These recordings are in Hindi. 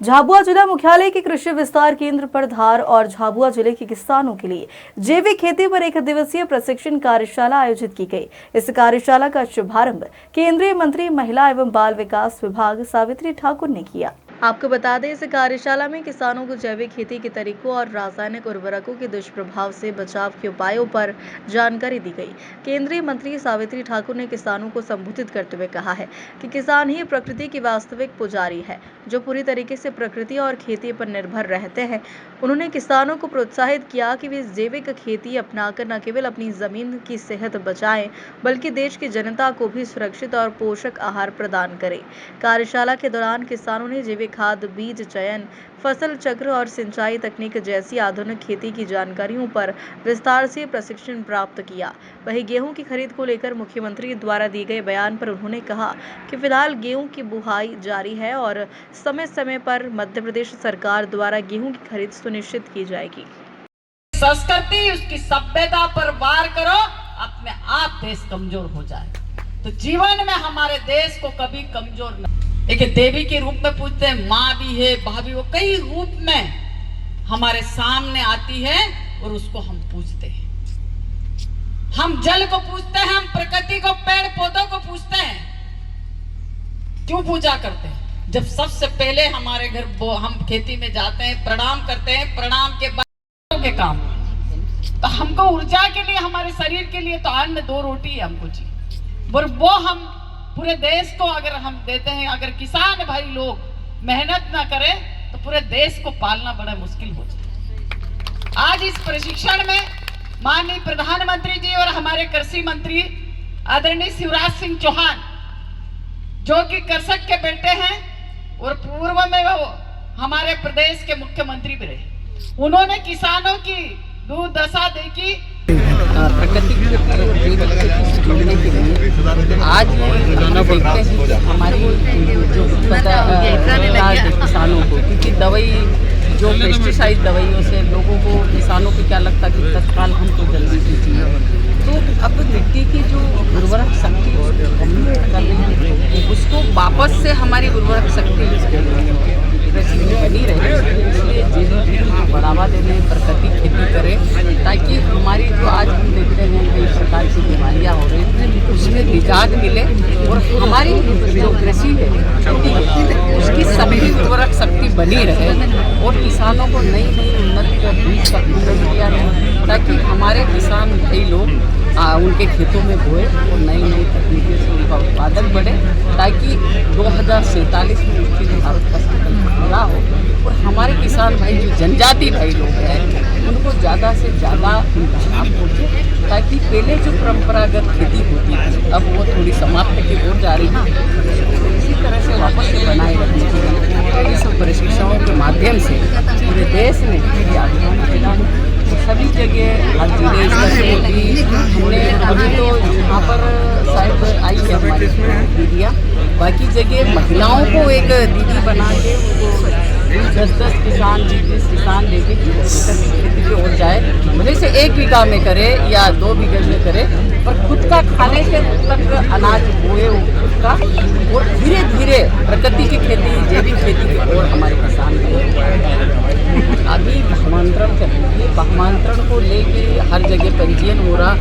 झाबुआ जिला मुख्यालय के कृषि विस्तार केंद्र पर धार और झाबुआ जिले के किसानों के लिए जैविक खेती पर 1 दिवसीय प्रशिक्षण कार्यशाला आयोजित की गई। इस कार्यशाला का शुभारंभ केंद्रीय मंत्री महिला एवं बाल विकास विभाग सावित्री ठाकुर ने किया। आपको बता दें, इस कार्यशाला में किसानों को जैविक खेती के तरीकों और रासायनिक उर्वरकों के दुष्प्रभाव से बचाव के उपायों पर जानकारी दी गई। केंद्रीय मंत्री सावित्री ठाकुर ने किसानों को संबोधित करते हुए कहा है कि किसान ही प्रकृति की वास्तविक पुजारी है, जो पूरी तरीके से प्रकृति और खेती पर निर्भर रहते हैं। उन्होंने किसानों को प्रोत्साहित किया कि वे जैविक खेती अपनाकर न केवल अपनी जमीन की सेहत बचाएं, बल्कि देश की जनता को भी सुरक्षित और पोषक आहार प्रदान करें। कार्यशाला के दौरान किसानों ने जैविक खाद, बीज चयन, फसल चक्र और सिंचाई तकनीक जैसी आधुनिक खेती की जानकारियों पर विस्तार से प्रशिक्षण प्राप्त किया। वहीं गेहूं की खरीद को लेकर मुख्यमंत्री द्वारा दिए गए बयान पर उन्होंने कहा कि फिलहाल गेहूं की बुआई जारी है और समय समय पर मध्य प्रदेश सरकार द्वारा गेहूं की खरीद सुनिश्चित की जाएगी। संस्कृति, उसकी सभ्यता पर वार करो, अपने आप देश कमजोर हो जाए। तो जीवन में हमारे देश को कभी कमजोर न, एक देवी के रूप में पूजते हैं, माँ भी है, भाभी, वो कई रूप में हमारे सामने आती है और उसको हम पूजते हैं। हम जल को पूजते हैं, हम प्रकृति को, पेड़ पौधों को पूजते हैं। क्यों पूजा करते हैं? जब सबसे पहले हमारे घर हम खेती में जाते हैं, प्रणाम करते हैं, प्रणाम के बाद के काम, तो हमको ऊर्जा के लिए, हमारे शरीर के लिए तो अन्न 2 रोटी है हमको चाहिए, और वो हम पूरे देश को अगर हम देते हैं। अगर किसान भाई लोग मेहनत ना करें तो पूरे देश को पालना बड़ा मुश्किल हो जाए। आज इस प्रशिक्षण में माननीय प्रधानमंत्री जी और हमारे कृषि मंत्री आदरणीय शिवराज सिंह चौहान, जो कि कृषक के बेटे हैं और पूर्व में वो हमारे प्रदेश के मुख्यमंत्री भी रहे, उन्होंने किसानों की दुर्दशा देखी। प्रकृति के जोड़ने के लिए आज देखते हैं हमारी जो किसानों को, क्योंकि दवाई जो पेस्टिसाइड दवाइयों से लोगों को, किसानों को क्या लगता कि तत्काल हमको जल्दी चाहिए, तो अब मिट्टी की जो उर्वरक शक्ति कर रही है, उसको वापस से हमारी उर्वरक शक्ति बनी रहे, इसलिए जैविक को बढ़ावा देने, प्रकृति खेती करें, ताकि हमारी जो आज हम देखते हैं कई प्रकार की बीमारियाँ हो रही हैं, उसमें निजात मिले और हमारी जो कृषि है उसकी सभी उर्वरक शक्ति बनी रहे और किसानों को नई नई उन्नति का बीज का वितरण किया है, ताकि हमारे किसान कई लोग उनके खेतों में बोए और नई नई तकनीकों से उनका उत्पादन बढ़े, ताकि 2047 में उसकी भारत का संकल्प पूरा हो और हमारे किसान भाई जो जनजाति भाई लोग हैं उनको ज़्यादा से ज़्यादा उनका लाभ पहुँचे, ताकि पहले जो परंपरागत खेती होती थी अब वो थोड़ी समाप्त की ओर जा रही है, इसी तरह से वापस से बनाए रखने के लिए इस प्रशिक्षणों के माध्यम से पूरे देश में अभियान चला है। सभी जगह हर जिले स्तर से भी हमने अभी तो यहाँ पर शायद आई है हमारी दीदियाँ, बाकी जगह महिलाओं को एक दीदी बना के उनको 10-10 किसान 20 किसान लेके खेती की ओर जाए, भले से 1 बीघा में करे या 2 बीघे में करे, पर खुद का खाने के तक अनाज बोए खुद का, और धीरे धीरे प्रकृति की खेती, जैविक खेती की ओर हमारे किसान अभी भामांतरण कर रही है। भामांतरण को लेके हर जगह पंजीयन हो रहा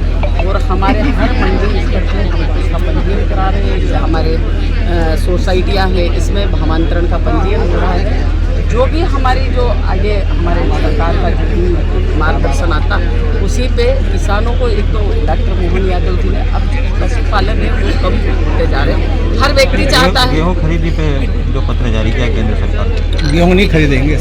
और हमारे हर मंडी स्तर से हम इसका पंजीयन करा रहे हैं। हमारे सोसाइटियाँ हैं, इसमें भामांतरण का पंजीयन हो रहा है। जो भी हमारी जो आगे हमारे सरकार का जो भी मार्गदर्शन आता उसी पे किसानों को, एक तो डॉक्टर मोहन यादव जी ने अब पशुपालन है वो कम होते जा रहे हैं। हर व्यक्ति चाहता है। गेहूँ खरीदी पे जो पत्र जारी किया केंद्र सरकार, गेहूँ नहीं खरीदेंगे?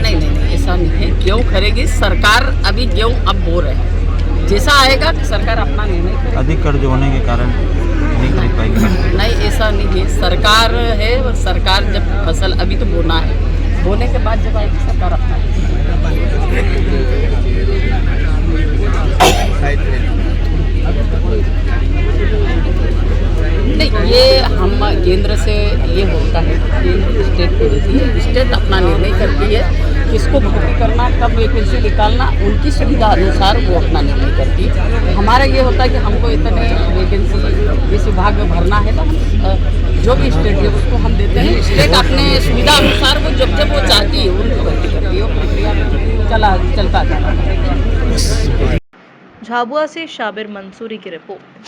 नहीं, ऐसा नहीं है। गेहूँ खरीदेगी सरकार, अभी गेहूँ अब बो रहे हैं, जैसा आएगा सरकार अपना निर्णय। अधिक कर्ज होने के कारण नहीं खरीद पाएगी? नहीं, ऐसा नहीं है। सरकार है और सरकार जब फसल अभी तो बोना है, बोने के बाद जब आएगी सरकार अपना नहीं, ये हम केंद्र से ये होता है कि स्टेट को देती है, स्टेट अपना निर्णय करती है किसको भर्ती करना, कब वैकेंसी निकालना, उनकी सुविधा अनुसार वो अपना निर्णय करती है। हमारा ये होता है कि हमको इतने वैकेंसी इस विभाग में भरना है तो जो भी स्टेट है उसको हम देते हैं। स्टेट अपने सुविधा अनुसार वो जब जब वो चाहती है उनको भर्ती करती है, वो प्रक्रिया चलता जाता है। झाबुआ से शाबिर मंसूरी की रिपोर्ट।